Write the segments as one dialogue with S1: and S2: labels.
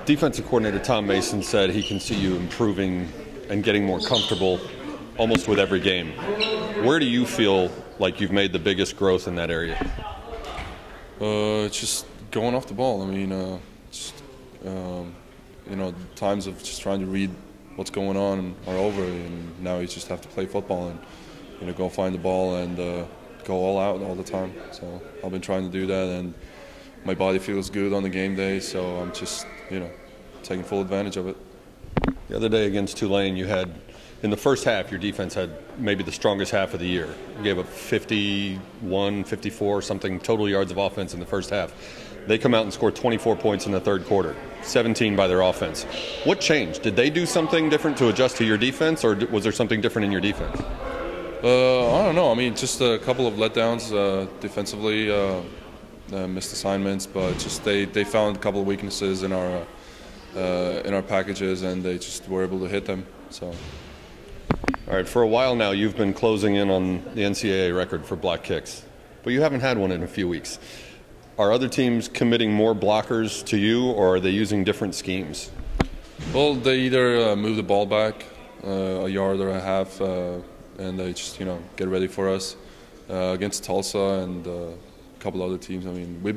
S1: Defensive coordinator Tom Mason said he can see you improving and getting more comfortable almost with every game. Where do you feel like you've made the biggest growth in that area?
S2: It's just going off the ball. I mean, times of just trying to read what's going on are over, and now you just have to play football and go find the ball and go all out all the time. So I've been trying to do that, and my body feels good on the game day, so I'm just taking full advantage of it.
S1: The other day against Tulane, you had, in the first half, your defense had maybe the strongest half of the year. You gave up 51, 54, something total yards of offense in the first half. They come out and score 24 points in the third quarter, 17 by their offense. What changed? Did they do something different to adjust to your defense, or was there something different in your defense?
S2: I don't know. I mean, just a couple of letdowns defensively, missed assignments, but just they found a couple of weaknesses in our packages, and they just were able to hit them. So.
S1: All right, for a while now, you've been closing in on the NCAA record for block kicks, but you haven't had one in a few weeks. Are other teams committing more blockers to you, or are they using different schemes?
S2: Well, they either move the ball back a yard or a half, and they just get ready for us against Tulsa and a couple other teams. I mean, we've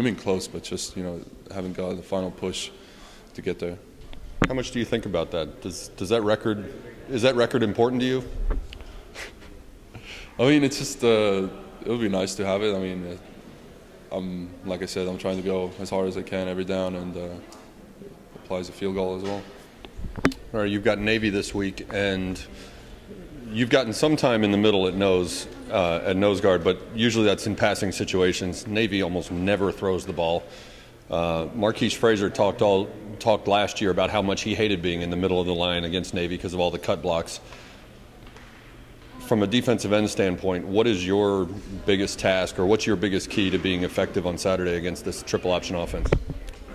S2: been close, but just haven't got the final push to get there.
S1: How much do you think about that? Does that record, is that record important to you?
S2: I mean, it's just it would be nice to have it. I mean, like I said, I'm trying to go as hard as I can every down, and applies a field goal as well.
S1: All right, you've got Navy this week, and you've gotten some time in the middle at nose guard, but usually that's in passing situations. Navy almost never throws the ball. Marquise Frazier talked last year about how much he hated being in the middle of the line against Navy because of all the cut blocks. From a defensive end standpoint, what is your biggest task, or what's your biggest key to being effective on Saturday against this triple option offense?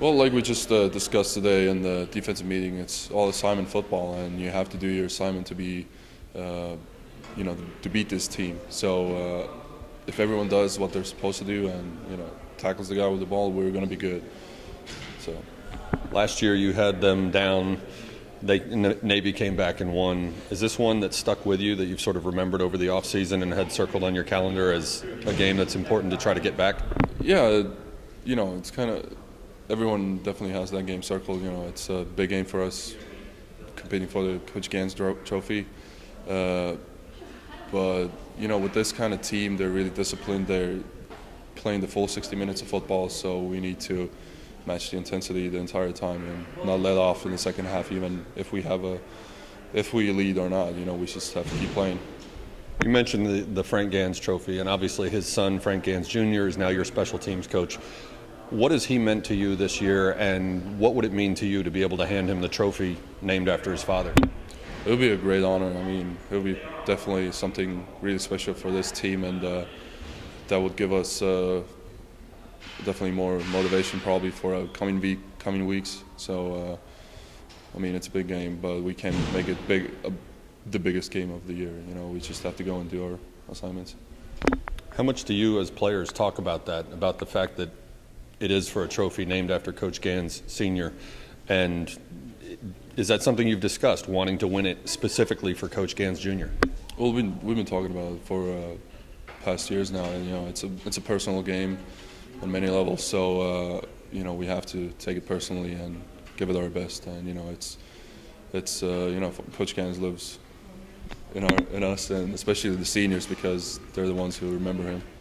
S2: Well, like we just discussed today in the defensive meeting, it's all assignment football, and you have to do your assignment to be, to beat this team. So if everyone does what they're supposed to do and tackles the guy with the ball, we're going to be good. So
S1: last year you had them down. Navy came back and won. Is this one that stuck with you, that you've sort of remembered over the offseason and had circled on your calendar as a game that's important to try to get back?
S2: Yeah, it's kind of, everyone definitely has that game circled. It's a big game for us, competing for the Coach Gansz trophy. But with this kind of team, they're really disciplined. They're playing the full 60 minutes of football, so we need to match the intensity the entire time and not let off in the second half, even if we lead or not. We just have to keep playing.
S1: You mentioned the Frank Gansz trophy, and obviously his son, Frank Gansz Jr., is now your special teams coach. What has he meant to you this year, and what would it mean to you to be able to hand him the trophy named after his father?
S2: It would be a great honor. I mean, it would be definitely something really special for this team, and that would give us definitely more motivation probably for coming weeks. So, I mean, it's a big game, but we can make it the biggest game of the year. We just have to go and do our assignments.
S1: How much do you as players talk about that, about the fact that it is for a trophy named after Coach Gansz Sr., and is that something you've discussed, wanting to win it specifically for Coach Gansz Jr.?
S2: Well, we've been talking about it for past years now, and it's a personal game on many levels. So we have to take it personally and give it our best. And it's Coach Gansz lives in us, and especially the seniors, because they're the ones who remember him.